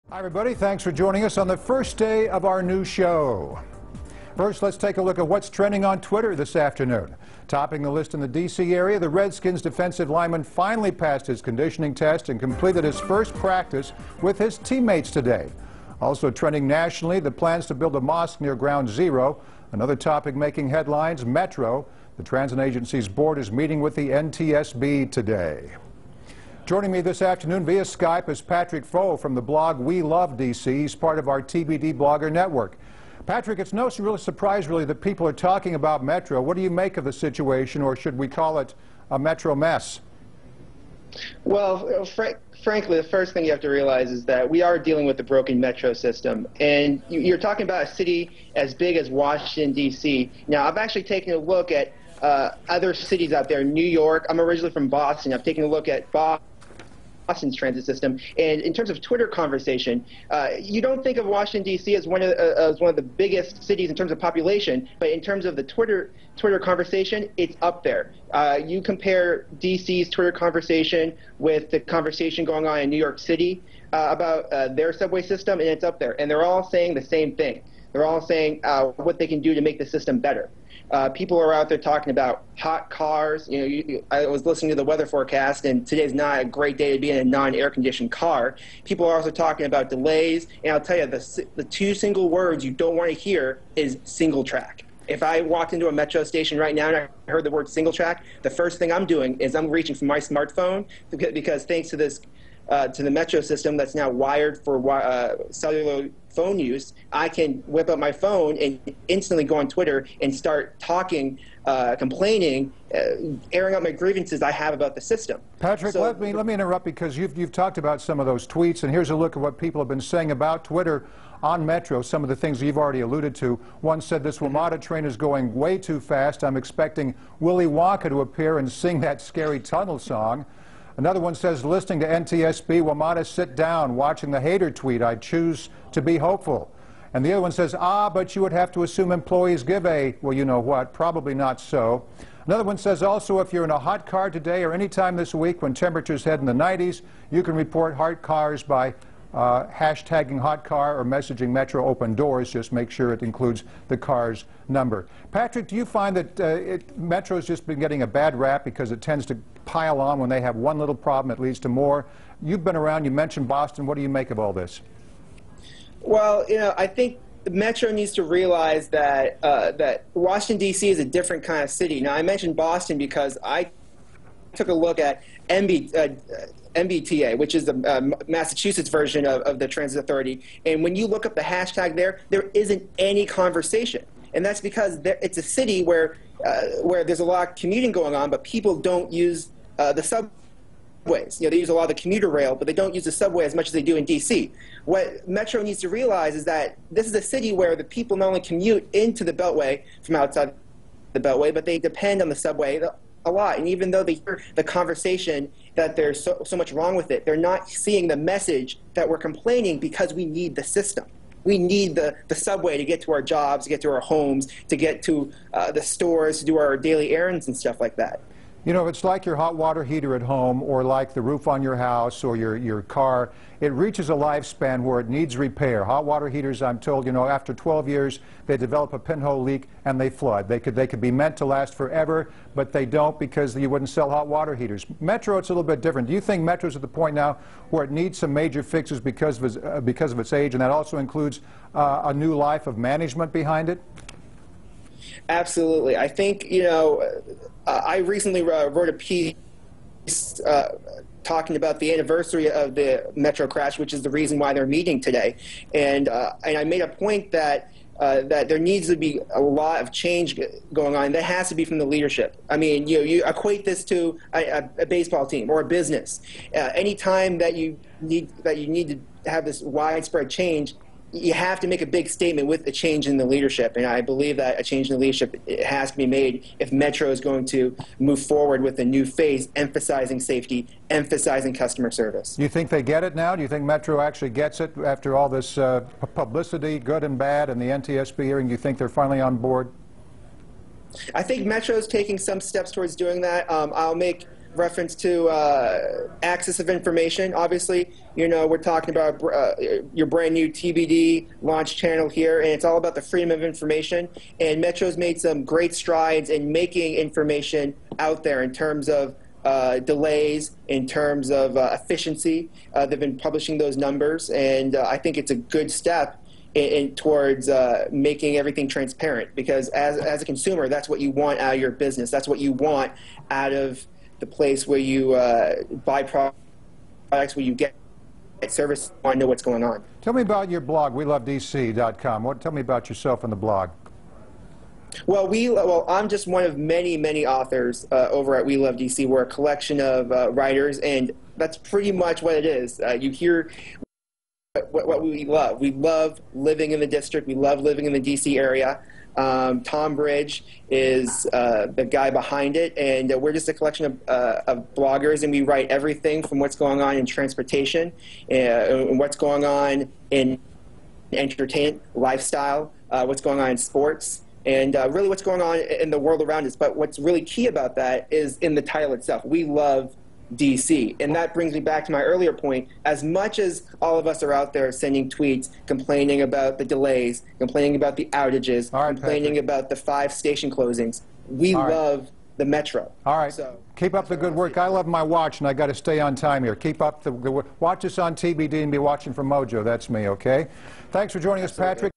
Hi, everybody. Thanks for joining us on the first day of our new show. First, let's take a look at what's trending on Twitter this afternoon. Topping the list in the D.C. area, the Redskins defensive lineman finally passed his conditioning test and completed his first practice with his teammates today. Also trending nationally, the plans to build a mosque near Ground Zero. Another topic making headlines, Metro. The transit agency's board is meeting with the NTSB today. Joining me this afternoon via Skype is Patrick Foe from the blog We Love DC. He's part of our TBD Blogger Network. Patrick, it's no real surprise, really, that people are talking about Metro. What do you make of the situation, or should we call it a Metro mess? Well, frankly, the first thing you have to realize is that we are dealing with a broken Metro system. And you're talking about a city as big as Washington, D.C. Now, I've actually taken a look at other cities out there. New York, I'm originally from Boston. I've taken a look at Boston's transit system, and in terms of Twitter conversation, you don't think of Washington D.C. as one of the biggest cities in terms of population, but in terms of the Twitter conversation, it's up there. You compare D.C.'s Twitter conversation with the conversation going on in New York City about their subway system, and it's up there. And they're all saying the same thing. They're all saying what they can do to make the system better. People are out there talking about hot cars. I was listening to the weather forecast, and today's not a great day to be in a non-air-conditioned car. People are also talking about delays, and I'll tell you, the two single words you don't want to hear is single track. If I walked into a Metro station right now and I heard the word single track, the first thing I'm doing is I'm reaching for my smartphone, because thanks to this to the Metro system that's now wired for cellular phone use, I can whip up my phone and instantly go on Twitter and start talking, complaining, airing out my grievances I have about the system. Patrick, so, let me interrupt, because you've talked about some of those tweets, and here's a look at what people have been saying about Twitter on Metro, some of the things you've already alluded to. One said, this WMATA train is going way too fast. I'm expecting Willy Wonka to appear and sing that scary tunnel song. Another one says, listening to NTSB, WMATA, sit down, watching the hater tweet. I choose to be hopeful. And the other one says, but you would have to assume employees give a, well, you know what, probably not so. Another one says, also, if you're in a hot car today or any time this week when temperatures head in the 90s, you can report hot cars by hashtagging hot car or messaging Metro open doors. Just make sure it includes the car's number. Patrick, do you find that Metro's just been getting a bad rap because it tends to pile on when they have one little problem, it leads to more? You've been around, you mentioned Boston. What do you make of all this? Well, I think the Metro needs to realize that that Washington, D.C. is a different kind of city. Now, I mentioned Boston because I took a look at MBTA, which is the Massachusetts version of the Transit Authority. And when you look up the hashtag there isn't any conversation. And that's because it's a city where there's a lot of commuting going on, but people don't use the subways. They use a lot of the commuter rail, but they don't use the subway as much as they do in D.C. What Metro needs to realize is that this is a city where the people not only commute into the Beltway from outside the Beltway, but they depend on the subway a lot. And even though they hear the conversation that there's so much wrong with it, they're not seeing the message that we're complaining because we need the system. We need the subway to get to our jobs, to get to our homes, to get to the stores, to do our daily errands and stuff like that. It's like your hot water heater at home, or like the roof on your house or your car. It reaches a lifespan where it needs repair. Hot water heaters, I'm told, after 12 years, they develop a pinhole leak and they flood. They could be meant to last forever, but they don't, because you wouldn't sell hot water heaters. Metro, it's a little bit different. Do you think Metro's at the point now where it needs some major fixes because of its age, and that also includes a new life of management behind it? Absolutely. I think, I recently wrote a piece talking about the anniversary of the Metro crash, which is the reason why they're meeting today. And I made a point that there needs to be a lot of change going on. That has to be from the leadership. I mean, you equate this to a baseball team or a business. Anytime that you need to have this widespread change, you have to make a big statement with a change in the leadership, and I believe that a change in the leadership has to be made if Metro is going to move forward with a new phase, emphasizing safety, emphasizing customer service. Do you think they get it now? Do you think Metro actually gets it after all this publicity, good and bad, and the NTSB hearing? Do you think they're finally on board? I think Metro is taking some steps towards doing that. I'll make reference to access of information. Obviously, you know, we're talking about your brand new TBD launch channel here, and it's all about the freedom of information. And Metro's made some great strides in making information out there in terms of delays, in terms of efficiency. They've been publishing those numbers, and I think it's a good step towards making everything transparent, because as a consumer, that's what you want out of your business. That's what you want out of the place where you buy products, where you get service. You want to know what's going on. Tell me about your blog, welovedc.com. Tell me about yourself and the blog. Well, I'm just one of many, many authors over at We Love DC. We're a collection of writers, and that's pretty much what it is. You hear what we love. We love living in the district. We love living in the DC area. Tom Bridge is the guy behind it, and we're just a collection of bloggers, and we write everything from what's going on in transportation, and what's going on in entertainment, lifestyle, what's going on in sports, and really what's going on in the world around us. But what's really key about that is in the title itself. We love DC. And that brings me back to my earlier point. As much as all of us are out there sending tweets, complaining about the delays, complaining about the outages, complaining about the 5 station closings, we love the Metro. All right. So, keep up the good work. I love my watch, and I got to stay on time here. Keep up the good work. Watch us on TBD and be watching for Mojo. That's me, okay? Thanks for joining us, Patrick.